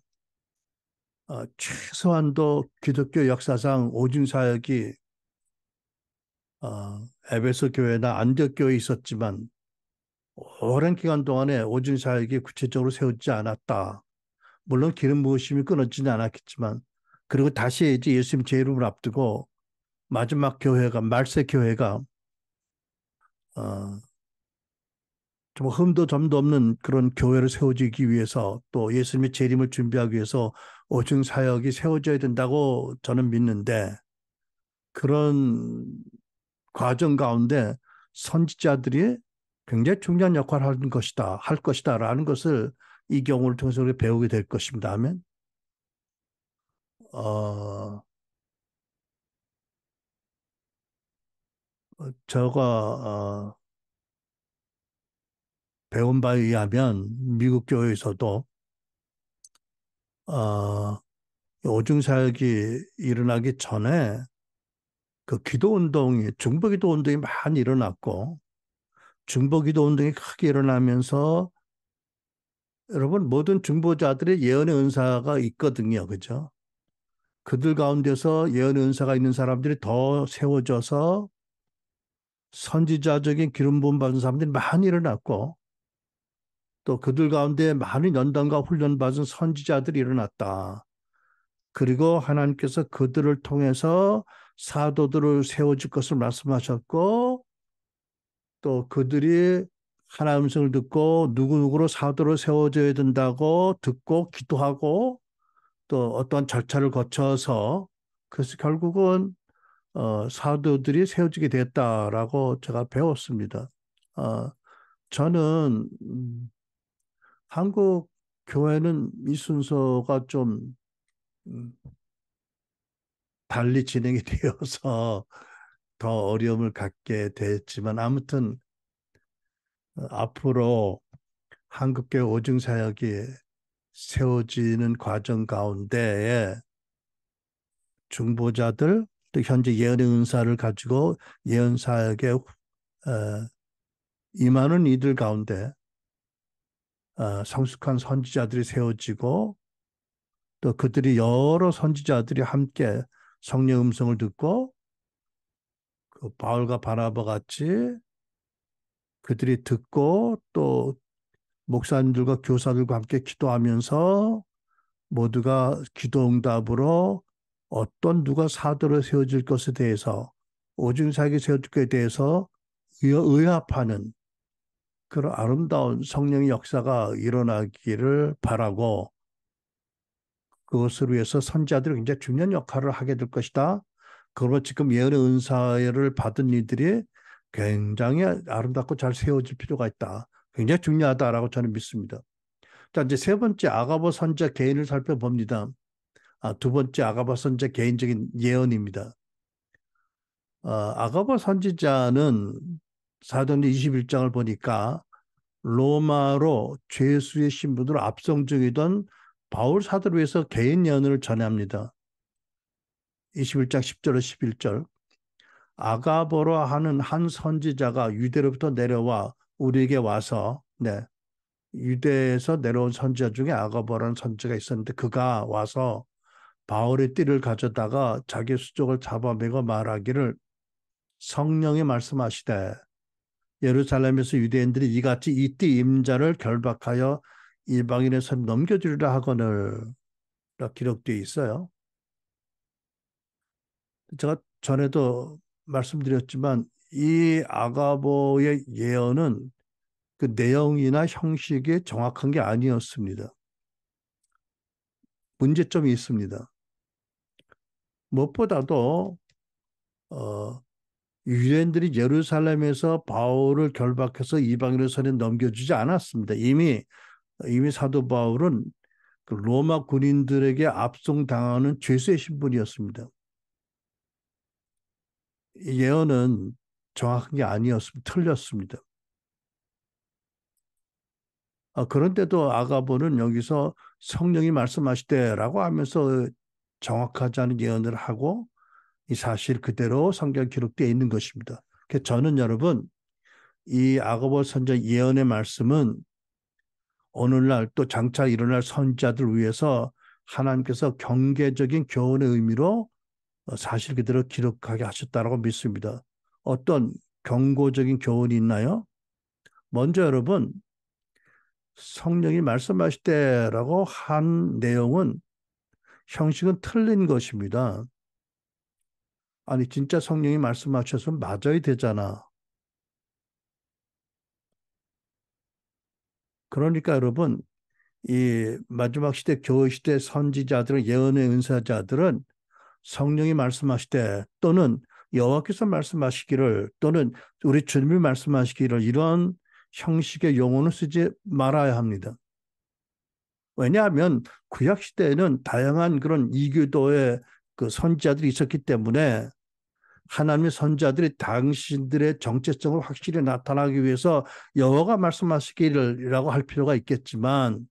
최소한도 기독교 역사상 오중 사역이 에베소 교회나 안디옥 교회에 있었지만 오랜 기간 동안에 오중 사역이 구체적으로 세우지 않았다. 물론 기름 부으심이 끊어지지 않았겠지만 그리고 다시 이제 예수님 재림을 앞두고 마지막 교회가 말세 교회가 어, 좀 흠도 점도 없는 그런 교회를 세워지기 위해서 또 예수님의 재림을 준비하기 위해서 오중 사역이 세워져야 된다고 저는 믿는데 그런 과정 가운데 선지자들이 굉장히 중요한 역할을 하는 것이다, 할 것이다라는 것을 이 경우를 통해서 우리 배우게 될 것입니다. 아멘. 어, 저가 배운 바에 의하면 미국 교회에서도 어, 오중사역이 일어나기 전에 그 기도 운동이 중보기도 운동이 많이 일어났고 중보기도 운동이 크게 일어나면서 여러분 모든 중보자들의 예언의 은사가 있거든요. 그죠? 그들 가운데서 예언의 은사가 있는 사람들이 더 세워져서 선지자적인 기름 부음 받은 사람들이 많이 일어났고 또 그들 가운데 많은 연단과 훈련 받은 선지자들이 일어났다. 그리고 하나님께서 그들을 통해서 사도들을 세워줄 것을 말씀하셨고 또 그들이 하나님 음성을 듣고 누구누구로 사도로 세워져야 된다고 듣고 기도하고 또 어떠한 절차를 거쳐서 그래서 결국은 사도들이 세워지게 됐다라고 제가 배웠습니다. 어, 저는 한국 교회는 이 순서가 좀 음, 달리 진행이 되어서 더 어려움을 갖게 됐지만 아무튼 앞으로 한국교회 오증사역이 세워지는 과정 가운데에 중보자들 또 현재 예언의 은사를 가지고 예언 사역에 임하는 이들 가운데 성숙한 선지자들이 세워지고 또 그들이 여러 선지자들이 함께 성령 음성을 듣고 그 바울과 바나바 같이 그들이 듣고 또 목사님들과 교사들과 함께 기도하면서 모두가 기도 응답으로 어떤 누가 사도로 세워질 것에 대해서 오중사에게 세워질 것에 대해서 의합하는 그런 아름다운 성령의 역사가 일어나기를 바라고 그것을 위해서 선지자들이 굉장히 중요한 역할을 하게 될 것이다. 그리고 지금 예언의 은사를 받은 이들이 굉장히 아름답고 잘 세워질 필요가 있다. 굉장히 중요하다라고 저는 믿습니다. 자, 이제 세 번째 아가보 선지자 개인을 살펴봅니다. 두 번째 아가보 선지자 개인적인 예언입니다. 아가보 선지자는 사도행전 21장을 보니까 로마로 죄수의 신분으로 압송 중이던 바울 사도를 위해서 개인 예언을 전합니다. 21장 10절로 11절. 아가보로 하는 한 선지자가 유대로부터 내려와 우리에게 와서 유대에서 내려온 선지자 중에 아가보라는 선지자가 있었는데 그가 와서 바울의 띠를 가져다가 자기 수족을 잡아매고 말하기를 성령이 말씀하시되 예루살렘에서 유대인들이 이같이 이 띠 임자를 결박하여 이방인의 손에 넘겨주리라 하거늘 기록되어 있어요. 제가 전에도 말씀드렸지만 이 아가보의 예언은 그 내용이나 형식이 정확한 게 아니었습니다. 문제점이 있습니다. 무엇보다도 유대인들이 예루살렘에서 바울을 결박해서 이방인의 손에 넘겨주지 않았습니다. 이미 사도 바울은 그 로마 군인들에게 압송당하는 죄수의 신분이었습니다. 이 예언은 정확한 게 아니었습니다. 틀렸습니다. 그런데도 아가보는 여기서 성령이 말씀하시되라고 하면서 정확하지 않은 예언을 하고 이 사실 그대로 성경 기록되어 있는 것입니다. 그래서 저는 여러분 이 아가보 선지자 예언의 말씀은 오늘날 또 장차 일어날 선지자들 위해서 하나님께서 경계적인 교훈의 의미로 사실 그대로 기록하게 하셨다라고 믿습니다. 어떤 경고적인 교훈이 있나요? 먼저 여러분 성령이 말씀하실 때라고 한 내용은 형식은 틀린 것입니다. 아니 진짜 성령이 말씀하셔서 맞아야 되잖아. 그러니까 여러분 이 마지막 시대 교회 시대 선지자들은 예언의 은사자들은 성령이 말씀하시되 또는 여호와께서 말씀하시기를 또는 우리 주님이 말씀하시기를 이런 형식의 용어는 쓰지 말아야 합니다. 왜냐하면 구약 시대에는 다양한 그런 이교도의 그 선지자들이 있었기 때문에 하나님의 선자들이 당신들의 정체성을 확실히 나타나기 위해서 여호와가 말씀하시기를이라고 할 필요가 있겠지만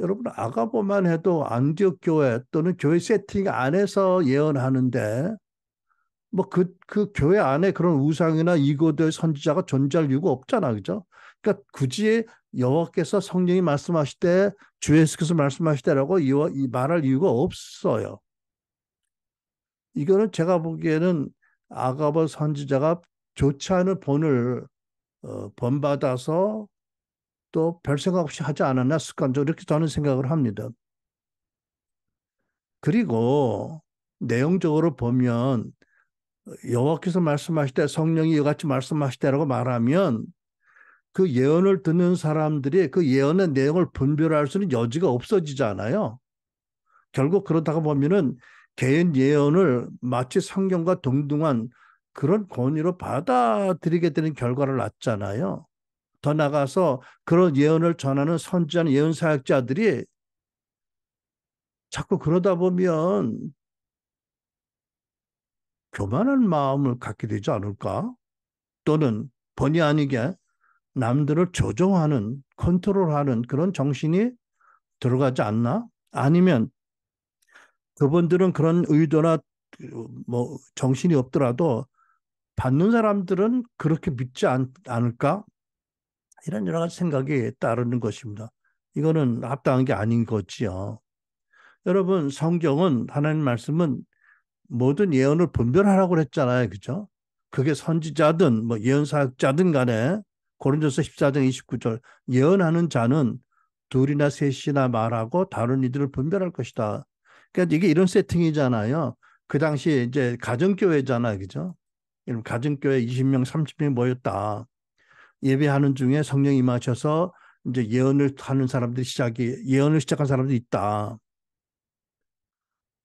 여러분 아가보만 해도 안디옥 교회 또는 교회 세팅 안에서 예언하는데 뭐 그 교회 안에 그런 우상이나 이고도의 선지자가 존재할 이유가 없잖아, 그죠? 그러니까 굳이 여호와께서 성령이 말씀하실 때 주 예수께서 말씀하실 때라고 이 말할 이유가 없어요. 이거는 제가 보기에는 아가보 선지자가 좋지 않은 본을 본받아서 또 별 생각 없이 하지 않았나 습관적으로 이렇게 저는 생각을 합니다. 그리고 내용적으로 보면 여호와께서 말씀하실 때 성령이 이같이 말씀하실 때라고 말하면 그 예언을 듣는 사람들이 그 예언의 내용을 분별할 수는 여지가 없어지잖아요. 결국 그러다가 보면은 개인 예언을 마치 성경과 동등한 그런 권위로 받아들이게 되는 결과를 낳잖아요. 더 나가서 그런 예언을 전하는 선지자는 예언 사역자들이 자꾸 그러다 보면 교만한 마음을 갖게 되지 않을까? 또는 본의 아니게 남들을 조종하는, 컨트롤하는 그런 정신이 들어가지 않나? 아니면 그분들은 그런 의도나 뭐 정신이 없더라도 받는 사람들은 그렇게 믿지 않을까? 이런 여러 가지 생각이 따르는 것입니다. 이거는 합당한 게 아닌 거지요. 여러분, 성경은 하나님 말씀은 모든 예언을 분별하라고 그랬잖아요. 그죠? 그게 선지자든 뭐 예언사역자든 간에 고린도서 14장 29절 예언하는 자는 둘이나 셋이나 말하고 다른 이들을 분별할 것이다. 그러니까 이게 이런 세팅이잖아요. 그 당시 이제 가정교회잖아요. 그죠? 이런 가정교회 20명, 30명 모였다. 예배하는 중에 성령이 임하셔서 이제 예언을 하는 사람들이 예언을 시작한 사람들이 있다.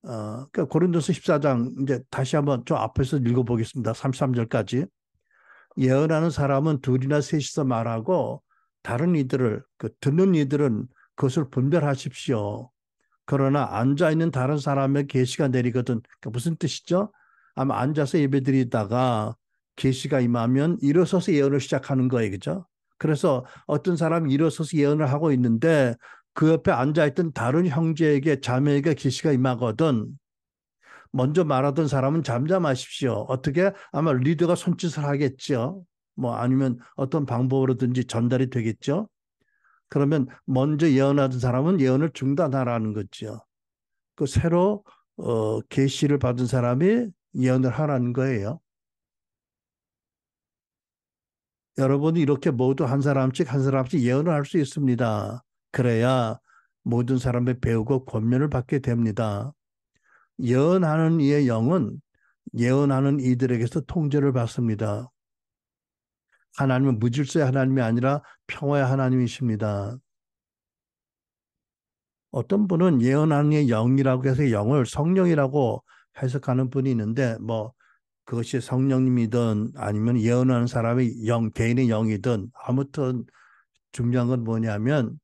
그러니까 고린도서 14장 이제 다시 한번 저 앞에서 읽어보겠습니다. 33절까지. 예언하는 사람은 둘이나 셋이서 말하고 다른 이들을 듣는 이들은 그것을 분별하십시오. 그러나 앉아 있는 다른 사람의 계시가 내리거든. 그러니까 무슨 뜻이죠? 아마 앉아서 예배드리다가 계시가 임하면 일어서서 예언을 시작하는 거예요, 그죠? 그래서 어떤 사람이 일어서서 예언을 하고 있는데 그 옆에 앉아있던 다른 형제에게 자매에게 계시가 임하거든. 먼저 말하던 사람은 잠잠하십시오. 어떻게? 아마 리더가 손짓을 하겠죠. 뭐 아니면 어떤 방법으로든지 전달이 되겠죠. 그러면 먼저 예언하던 사람은 예언을 중단하라는 거죠. 그 새로 계시를 받은 사람이 예언을 하라는 거예요. 여러분이 이렇게 모두 한 사람씩 한 사람씩 예언을 할 수 있습니다. 그래야 모든 사람의 배우고 권면을 받게 됩니다. 예언하는 이의 영은 예언하는 이들에게서 통제를 받습니다. 하나님은 무질서의 하나님이 아니라 평화의 하나님이십니다. 어떤 분은 예언하는 이의 영이라고 해서 영을 성령이라고 해석하는 분이 있는데 뭐 그것이 성령님이든 아니면 예언하는 사람의 영, 개인의 영이든 아무튼 중요한 건 뭐냐면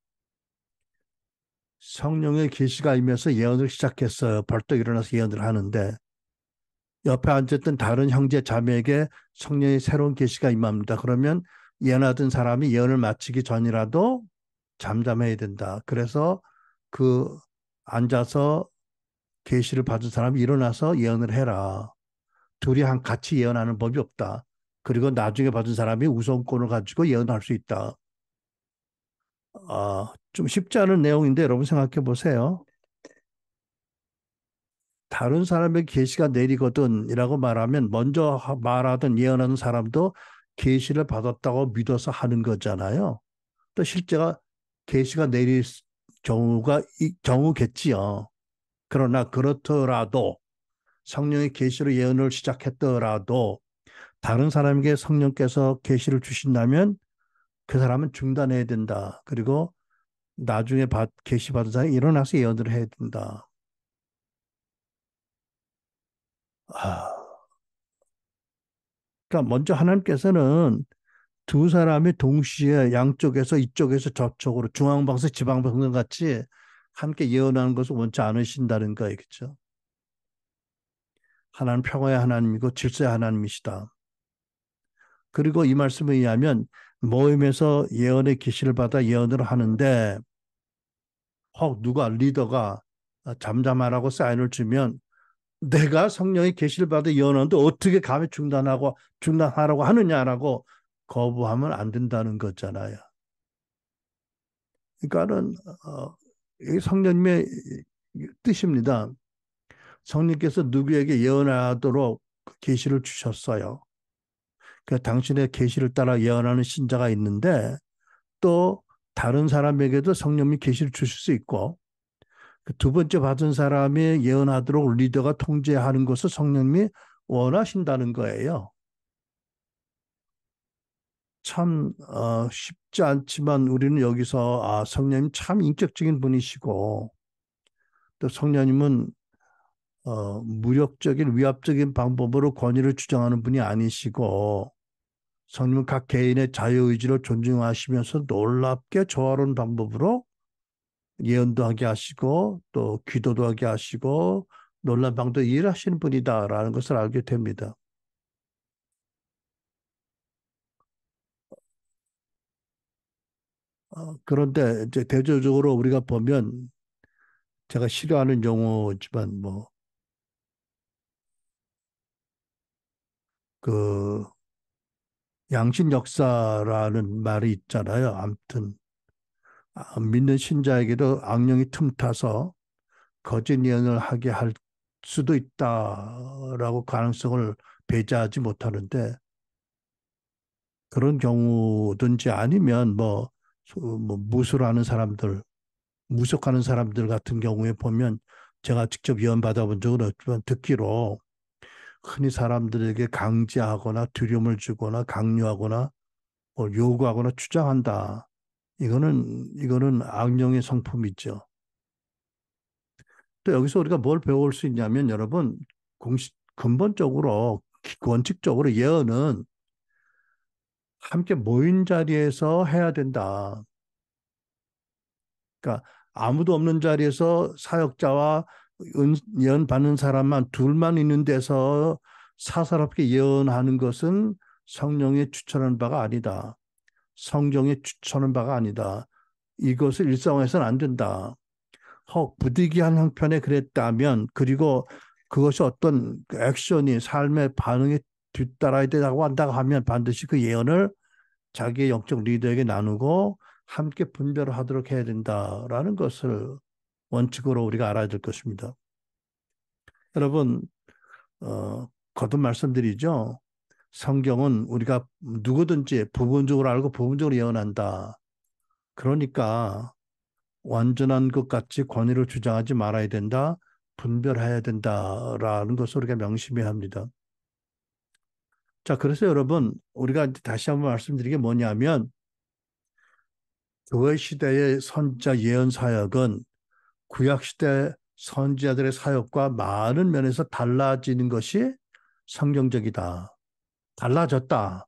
성령의 계시가 임해서 예언을 시작했어요. 벌떡 일어나서 예언을 하는데 옆에 앉았던 다른 형제 자매에게 성령의 새로운 계시가 임합니다. 그러면 예언하던 사람이 예언을 마치기 전이라도 잠잠해야 된다. 그래서 그 앉아서 계시를 받은 사람이 일어나서 예언을 해라. 둘이 같이 예언하는 법이 없다. 그리고 나중에 받은 사람이 우선권을 가지고 예언할 수 있다. 좀 쉽지 않은 내용인데 여러분 생각해 보세요. 다른 사람의 계시가 내리거든이라고 말하면 먼저 말하던 예언하는 사람도 계시를 받았다고 믿어서 하는 거잖아요. 또 실제가 계시가 내릴 경우겠지요. 그러나 그렇더라도 성령의 계시로 예언을 시작했더라도 다른 사람에게 성령께서 계시를 주신다면 그 사람은 중단해야 된다. 그리고 나중에 계시 받은 사람이 일어나서 예언을 해야 된다. 아, 그러니까 먼저 하나님께서는 두 사람이 동시에 양쪽에서 이쪽에서 저쪽으로 중앙방송, 지방방송 같이 함께 예언하는 것을 원치 않으신다는 거예요. 그렇죠? 하나님 평화의 하나님이고 질서의 하나님이시다. 그리고 이 말씀에 의하면 모임에서 예언의 계시를 받아 예언을 하는데 혹 누가 리더가 잠잠하라고 사인을 주면 내가 성령의 계시를 받아 예언하는데 어떻게 감히 중단하라고 하느냐라고 거부하면 안 된다는 거잖아요. 그러니까는 이게 성령님의 뜻입니다. 성령께서 누구에게 예언하도록 계시를 주셨어요. 그 당신의 계시를 따라 예언하는 신자가 있는데 또 다른 사람에게도 성령님이 계시를 주실 수 있고 그두 번째 받은 사람이 예언하도록 리더가 통제하는 것을 성령님이 원하신다는 거예요. 참 쉽지 않지만 우리는 여기서 성령님 참 인격적인 분이시고 또 성령님은 무력적인 위압적인 방법으로 권위를 주장하는 분이 아니시고 성령은 각 개인의 자유의지를 존중하시면서 놀랍게 조화로운 방법으로 예언도 하게 하시고 또 기도도 하게 하시고 놀란 방도 일하시는 분이다라는 것을 알게 됩니다. 그런데 이제 대조적으로 우리가 보면 제가 싫어하는 용어지만 뭐 그 양심 역사라는 말이 있잖아요. 아무튼 믿는 신자에게도 악령이 틈타서 거짓 예언을 하게 할 수도 있다라고 가능성을 배제하지 못하는데 그런 경우든지 아니면 뭐 무술하는 사람들, 무속하는 사람들 같은 경우에 보면 제가 직접 예언 받아본 적은 없지만 듣기로 흔히 사람들에게 강제하거나 두려움을 주거나 강요하거나 요구하거나 주장한다. 이거는 악령의 성품이죠. 또 여기서 우리가 뭘 배울 수 있냐면 여러분 근본적으로 원칙적으로 예언은 함께 모인 자리에서 해야 된다. 그러니까 아무도 없는 자리에서 사역자와 예언 받는 사람만 둘만 있는 데서 사사롭게 예언하는 것은 성령의 추천한 바가 아니다. 성경의 추천한 바가 아니다. 이것을 일상화해서는 안 된다. 혹 부득이한 형편에 그랬다면 그리고 그것이 어떤 액션이 삶의 반응에 뒤따라야 된다고 한다고 하면 반드시 그 예언을 자기의 영적 리더에게 나누고 함께 분별을 하도록 해야 된다라는 것을 원칙으로 우리가 알아야 될 것입니다. 여러분, 거듭 말씀드리죠. 성경은 우리가 누구든지 부분적으로 알고 부분적으로 예언한다. 그러니까 완전한 것 같이 권위를 주장하지 말아야 된다. 분별해야 된다라는 것을 우리가 명심해야 합니다. 자, 그래서 여러분, 우리가 다시 한번 말씀드리게 뭐냐면 교회 시대의 선지자 예언 사역은 구약 시대 선지자들의 사역과 많은 면에서 달라지는 것이 성경적이다. 달라졌다라는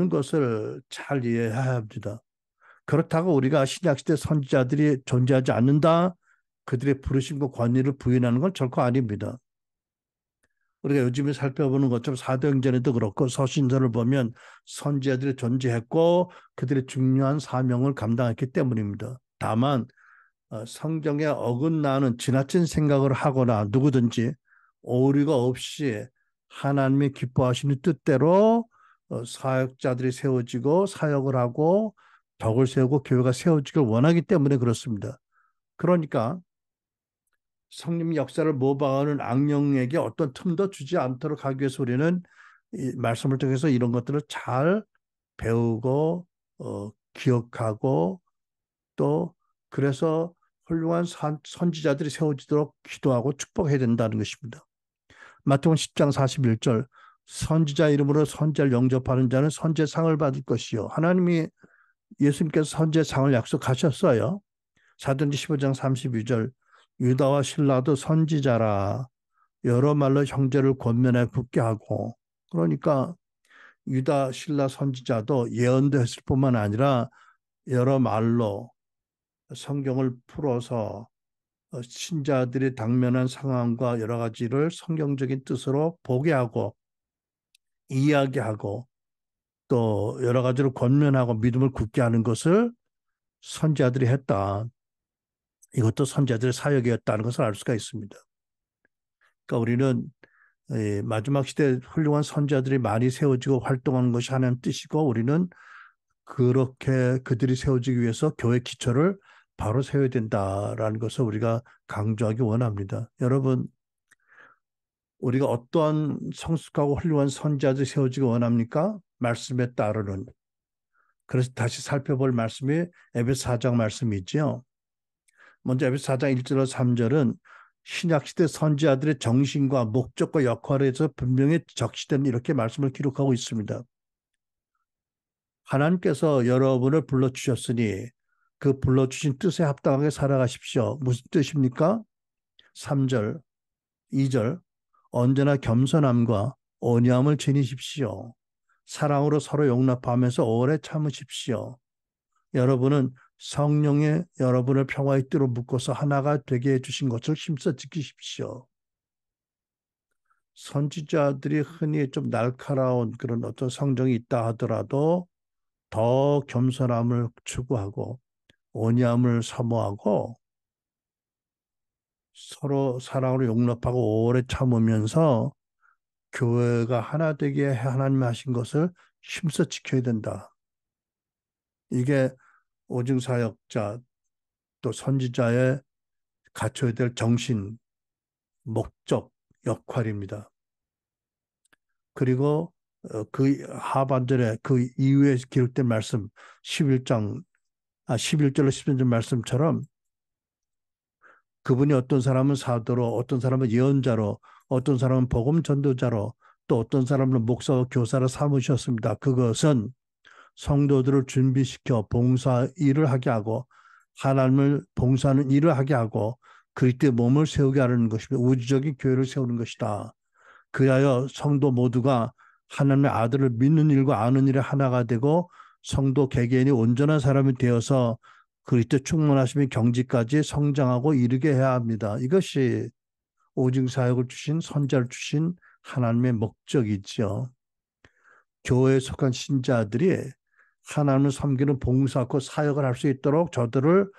것을 잘 이해해야 합니다. 그렇다고 우리가 신약 시대 선지자들이 존재하지 않는다. 그들의 부르심과 권위를 부인하는 건 결코 아닙니다. 우리가 요즘에 살펴보는 것처럼 사도행전에도 그렇고 서신서를 보면 선지자들이 존재했고 그들의 중요한 사명을 감당했기 때문입니다. 다만 성경에 어긋나는 지나친 생각을 하거나 누구든지 오류가 없이 하나님의 기뻐하시는 뜻대로 사역자들이 세워지고 사역을 하고 덕을 세우고 교회가 세워지길 원하기 때문에 그렇습니다. 그러니까 성령 역사를 모방하는 악령에게 어떤 틈도 주지 않도록 하기 위해서 우리는 이 말씀을 통해서 이런 것들을 잘 배우고 기억하고 또 그래서 훌륭한 선지자들이 세워지도록 기도하고 축복해야 된다는 것입니다. 마태복음 10장 41절 선지자 이름으로 선지자를 영접하는 자는 선지자상을 받을 것이요. 하나님이 예수님께서 선지자상을 약속하셨어요. 사도행전 15장 32절 유다와 신라도 선지자라 여러 말로 형제를 권면해 붙게 하고 그러니까 유다 신라 선지자도 예언도 했을 뿐만 아니라 여러 말로 성경을 풀어서 신자들이 당면한 상황과 여러 가지를 성경적인 뜻으로 보게 하고 이야기하고 또 여러 가지로 권면하고 믿음을 굳게 하는 것을 선지자들이 했다. 이것도 선지자들의 사역이었다는 것을 알 수가 있습니다. 그러니까 우리는 마지막 시대에 훌륭한 선지자들이 많이 세워지고 활동하는 것이 하나님 뜻이고 우리는 그렇게 그들이 세워지기 위해서 교회 기초를 바로 세워야 된다라는 것을 우리가 강조하기 원합니다. 여러분, 우리가 어떠한 성숙하고 훌륭한 선지자들이 세워지기 원합니까? 말씀에 따르는. 그래서 다시 살펴볼 말씀이 에베소 4장 말씀이죠. 먼저 에베소 4장 1절로 3절은 신약시대 선지자들의 정신과 목적과 역할에서 분명히 적시된 이렇게 말씀을 기록하고 있습니다. 하나님께서 여러분을 불러주셨으니 그 불러주신 뜻에 합당하게 살아가십시오. 무슨 뜻입니까? 3절, 2절 언제나 겸손함과 온유함을 지니십시오. 사랑으로 서로 용납하면서 오래 참으십시오. 여러분은 성령의 여러분을 평화의 띠로 묶어서 하나가 되게 해주신 것을 힘써 지키십시오. 선지자들이 흔히 좀 날카로운 그런 어떤 성정이 있다 하더라도 더 겸손함을 추구하고 온유함을 사모하고 서로 사랑으로 용납하고 오래 참으면서 교회가 하나 되게 하나님이 하신 것을 힘써 지켜야 된다. 이게 오증사역자 또 선지자의 갖춰야 될 정신, 목적, 역할입니다. 그리고 그 하반절에 그 이후에 기록된 말씀 11절로 13절 말씀처럼 그분이 어떤 사람은 사도로, 어떤 사람은 예언자로, 어떤 사람은 복음 전도자로, 또 어떤 사람은 목사와 교사로 삼으셨습니다. 그것은 성도들을 준비시켜 봉사 일을 하게 하고 하나님을 봉사하는 일을 하게 하고 그리스도의 몸을 세우게 하는 것이며 우주적인 교회를 세우는 것이다. 그리하여 성도 모두가 하나님의 아들을 믿는 일과 아는 일에 하나가 되고 성도 개개인이 온전한 사람이 되어서 그리스도 충만하심의 경지까지 성장하고 이르게 해야 합니다. 이것이 오직 사역을 주신 선자를 주신 하나님의 목적이지요. 교회에 속한 신자들이 하나님을 섬기는 봉사하고 사역을 할 수 있도록 저들을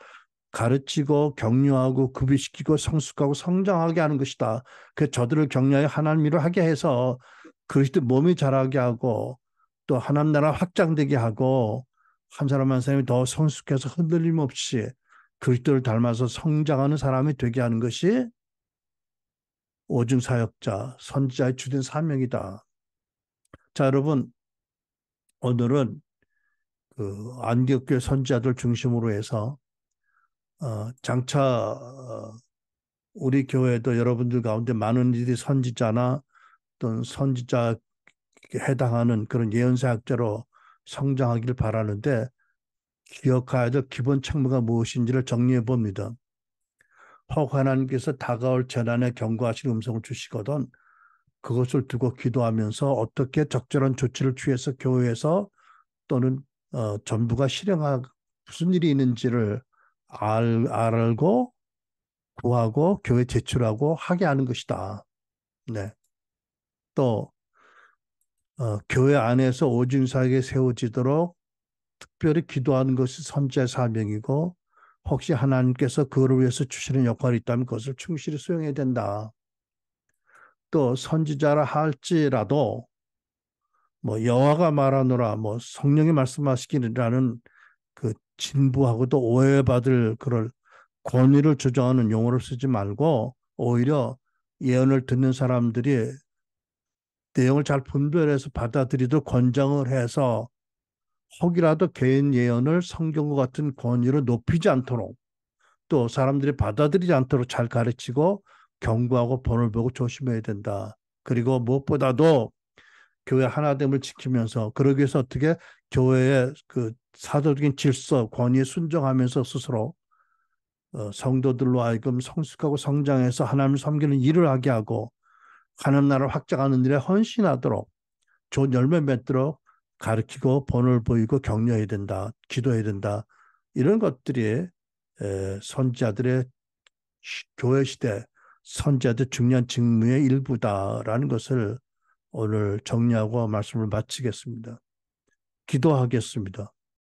가르치고 격려하고 급유시키고 성숙하고 성장하게 하는 것이다. 그 저들을 격려해 하나님 일을 하게 해서 그리스도 몸이 자라게 하고 또 하나님 나라 확장되게 하고 한 사람 한 사람이 더 성숙해서 흔들림 없이 그리스도를 닮아서 성장하는 사람이 되게 하는 것이 오중 사역자, 선지자의 주된 사명이다. 자, 여러분, 오늘은 그 안디옥 교회 선지자들 중심으로 해서 장차 우리 교회도 여러분들 가운데 많은 이들이 선지자나 또는 선지자 해당하는 그런 예언사역자로 성장하기를 바라는데 기억해야 될 기본 책무가 무엇인지를 정리해 봅니다. 혹 하나님께서 다가올 재난에 경고하시는 음성을 주시거든 그것을 두고 기도하면서 어떻게 적절한 조치를 취해서 교회에서 또는 전부가 실행할 무슨 일이 있는지를 알고 구하고 교회 제출하고 하게 하는 것이다. 네. 또 교회 안에서 오증사에게 세워지도록 특별히 기도하는 것이 선지자의 사명이고 혹시 하나님께서 그를 위해서 주시는 역할이 있다면 그것을 충실히 수행해야 된다. 또 선지자라 할지라도 뭐 여호와가 말하노라 뭐 성령이 말씀하시기라는 그 진부하고도 오해받을 그럴 권위를 주장하는 용어를 쓰지 말고 오히려 예언을 듣는 사람들이 내용을 잘 분별해서 받아들이도록 권장을 해서 혹이라도 개인 예언을 성경과 같은 권위로 높이지 않도록 또 사람들이 받아들이지 않도록 잘 가르치고 경고하고 본을 보고 조심해야 된다. 그리고 무엇보다도 교회 하나됨을 지키면서 그러기 위해서 어떻게 교회의 그 사도적인 질서, 권위에 순종하면서 스스로 성도들로 하여금 성숙하고 성장해서 하나님을 섬기는 일을 하게 하고 하나님 나라를 확장하는 일에 헌신하도록 좋은 열매 맺도록 가르치고 본을 보이고 격려해야 된다. 기도해야 된다. 이런 것들이 선지자들의 교회 시대 선지자들 중요한 직무의 일부다라는 것을 오늘 정리하고 말씀을 마치겠습니다. 기도하겠습니다.